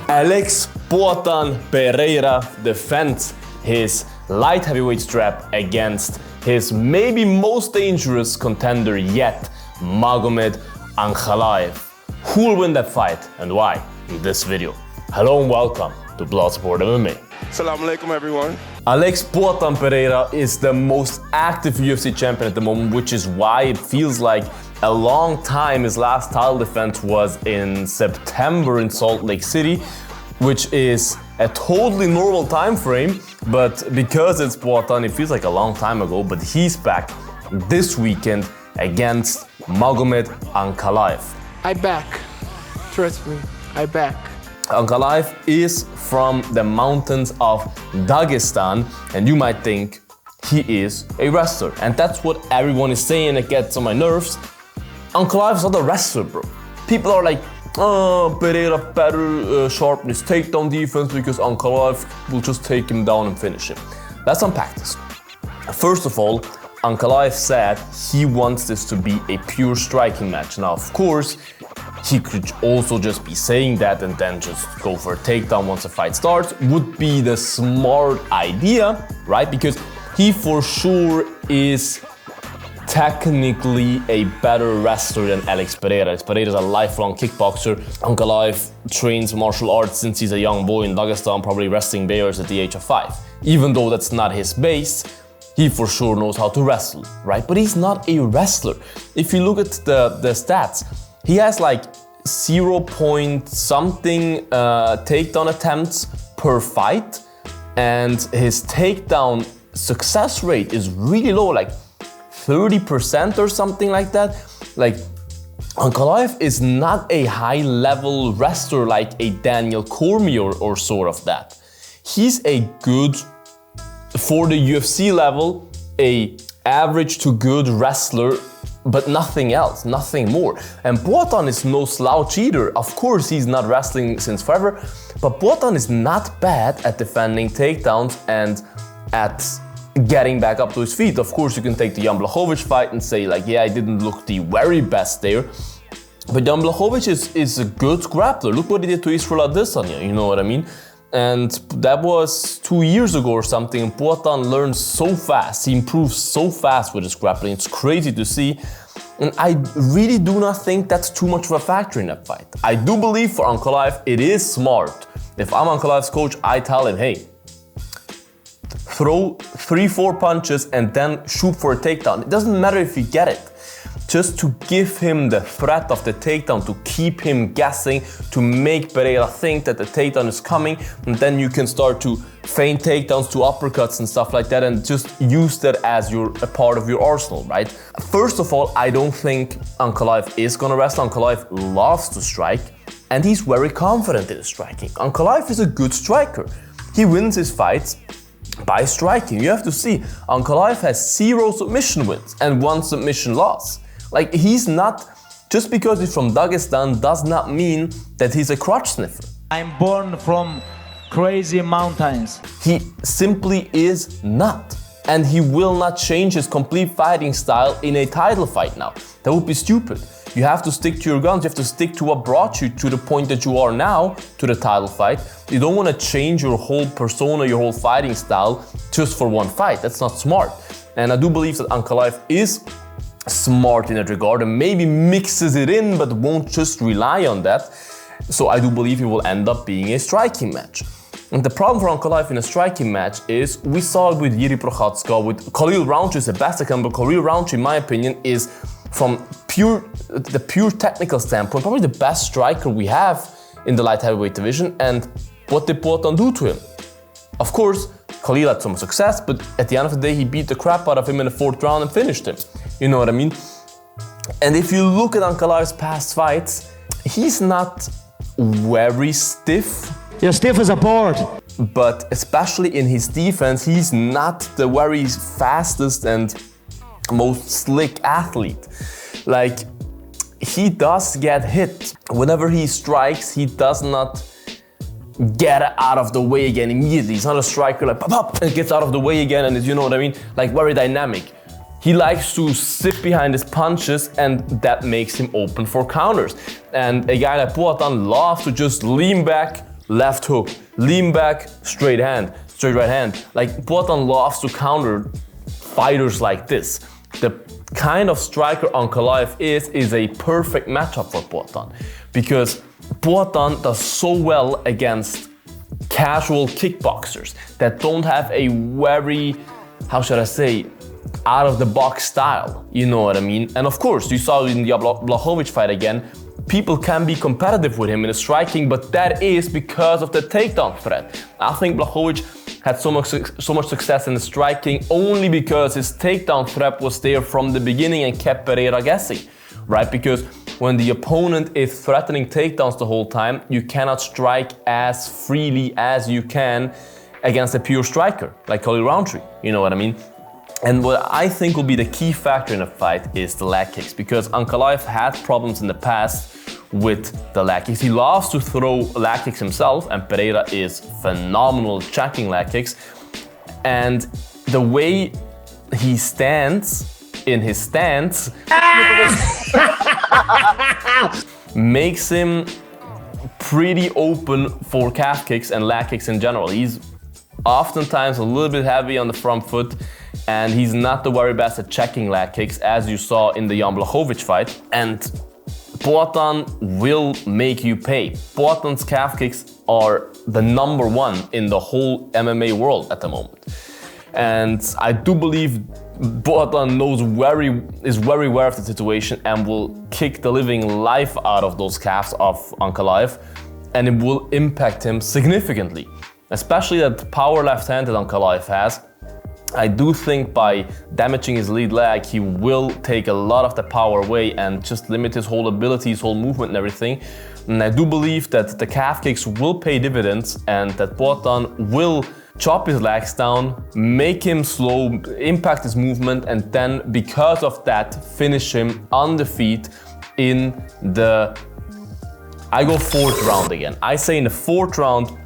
Alex Poatan Pereira defends his light heavyweight strap against his maybe most dangerous contender yet, Magomed Ankalaev. Who will win that fight and why? In this video. Hello and welcome to Bloodsport MMA. Assalamu alaikum everyone. Alex Poatan Pereira is the most active UFC champion at the moment, which is why it feels like a long time. His last title defense was in September in Salt Lake City, which is a totally normal time frame, but because it's Poatan, it feels like a long time ago. But he's back this weekend against Magomed Ankalaev. I back. Trust me, I back. Ankalaev is from the mountains of Dagestan, and you might think he is a wrestler. And that's what everyone is saying. It gets on my nerves. Ankalaev is not a wrestler, bro. People are like, oh, Pereira better sharpen his takedown defense because Ankalaev will just take him down and finish him. Let's unpack this. First of all, Ankalaev said he wants this to be a pure striking match. Now, of course, he could also just be saying that and then just go for a takedown once the fight starts. Would be the smart idea, right? Because he for sure is technically a better wrestler than Alex Pereira. Alex Pereira is a lifelong kickboxer. Ankalaev trains martial arts since he's a young boy in Dagestan, probably wrestling bears at the age of 5. Even though that's not his base, he for sure knows how to wrestle, right? But he's not a wrestler. If you look at the stats, he has like 0 point something takedown attempts per fight, and his takedown success rate is really low, like 30% or something like that. Like, Ankalaev is not a high-level wrestler like a Daniel Cormier or sort of that. He's a good, for the UFC level, a average to good wrestler, but nothing else, nothing more. And Poatan is no slouch either. Of course, he's not wrestling since forever, but Poatan is not bad at defending takedowns and at getting back up to his feet. Of course, you can take the Jan Blachowicz fight and say like, yeah, I didn't look the very best there. But Jan Blachowicz is a good grappler. Look what he did to Israel Adesanya, you know what I mean? And that was 2 years ago or something, and Poatan learns so fast. He improves so fast with his grappling. It's crazy to see. And I really do not think that's too much of a factor in that fight. I do believe for Ankalaev, it is smart. If I'm Ankalaev's coach, I tell him, hey, throw 3-4 punches and then shoot for a takedown. It doesn't matter if you get it. Just to give him the threat of the takedown, to keep him guessing, to make Pereira think that the takedown is coming, and then you can start to feint takedowns, to uppercuts and stuff like that, and just use that as a part of your arsenal, right? First of all, I don't think Ankalaev is gonna wrestle. Ankalaev loves to strike, and he's very confident in his striking. Ankalaev is a good striker. He wins his fights by striking. You have to see, Ankalaev has 0 submission wins and 1 submission loss. Like, he's not, just because he's from Dagestan does not mean that he's a crotch sniffer. I'm born from crazy mountains. He simply is not. And he will not change his complete fighting style in a title fight now. That would be stupid. You have to stick to your guns. You have to stick to what brought you to the point that you are now, to the title fight. You don't want to change your whole persona, your whole fighting style just for one fight. That's not smart. And I do believe that Ankalaev is smart in that regard and maybe mixes it in but won't just rely on that. So I do believe it will end up being a striking match. And the problem for Ankalaev in a striking match is, we saw it with Jiri Prochazka, with Khalil Rountree is the best I can, but Khalil Rountree, in my opinion, is from the pure technical standpoint, probably the best striker we have in the light heavyweight division. And what did Poatan do to him? Of course, Khalil had some success, but at the end of the day, he beat the crap out of him in the 4th round and finished him. You know what I mean? And if you look at Ankalaev's past fights, he's not very stiff. You're stiff as a board. But especially in his defense, he's not the very fastest and most slick athlete. Like, he does get hit. Whenever he strikes, he does not get out of the way again immediately. He's not a striker like pop, pop, and gets out of the way again and is, you know what I mean, like very dynamic. he likes to sit behind his punches, and that makes him open for counters. And a guy like Poatan loves to just lean back, left hook, lean back, straight right hand. Like, Poatan loves to counter fighters like this. The kind of striker Ankalaev is a perfect matchup for Poatan, because Poatan does so well against casual kickboxers that don't have a very, how should I say, out-of-the-box style, you know what I mean? And of course, you saw in the Blachowicz fight again, people can be competitive with him in the striking, but that is because of the takedown threat. I think Blachowicz had so much success in the striking only because his takedown threat was there from the beginning and kept Pereira guessing, right? Because when the opponent is threatening takedowns the whole time, you cannot strike as freely as you can against a pure striker, like Khalil Roundtree, you know what I mean? And what I think will be the key factor in a fight is the leg kicks, because Ankalaev had problems in the past with the leg kicks. He loves to throw leg kicks himself, and Pereira is phenomenal at checking leg kicks. And the way he stands in his stance makes him pretty open for calf kicks and leg kicks in general. He's oftentimes a little bit heavy on the front foot, and he's not the very best at checking leg kicks, as you saw in the Jan Blachowicz fight. And Poatan will make you pay. Poatan's calf kicks are the #1 in the whole MMA world at the moment. And I do believe Poatan is very aware of the situation and will kick the living life out of those calves of Ankalaev, and it will impact him significantly. Especially that power left hand that Ankalaev has. I do think by damaging his lead leg, he will take a lot of the power away and just limit his whole ability, his whole movement and everything. And I do believe that the calf kicks will pay dividends and that Poatan will chop his legs down, make him slow, impact his movement, and then because of that, finish him on the feet in the... I go 4th round again. I say in the 4th round,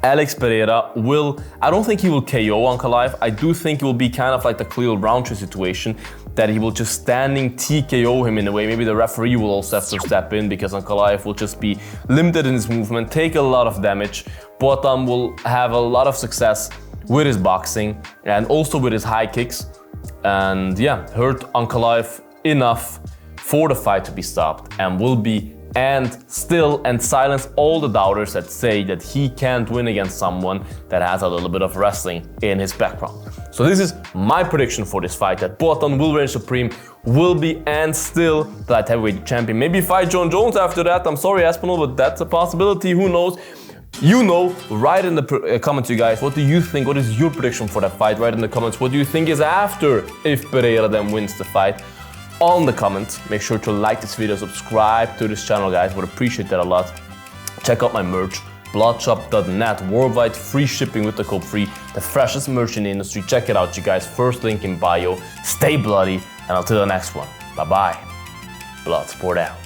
Alex Pereira will, I don't think he will KO Ankalaev. I do think it will be kind of like the Khalil Roundtree situation, that he will just standing TKO him in a way. Maybe the referee will also have to step in because Ankalaev will just be limited in his movement, take a lot of damage. Poatan will have a lot of success with his boxing and also with his high kicks. And yeah, hurt Ankalaev enough for the fight to be stopped, and will be and silence all the doubters that say that he can't win against someone that has a little bit of wrestling in his background. So this is my prediction for this fight, that Poatan will reign supreme, will be and still the light heavyweight champion. Maybe fight John Jones after that. I'm sorry, Aspinall, but that's a possibility. Who knows? You know, write in the comments, you guys, what do you think? What is your prediction for that fight? Write in the comments what do you think is after if Pereira then wins the fight. On the comments, make sure to like this video, subscribe to this channel, guys, would appreciate that a lot. Check out my merch, bloodshop.net, worldwide free shipping with the code FREE, the freshest merch in the industry. Check it out, you guys, first link in bio. Stay bloody, and until the next one, bye bye. Bloodsport out.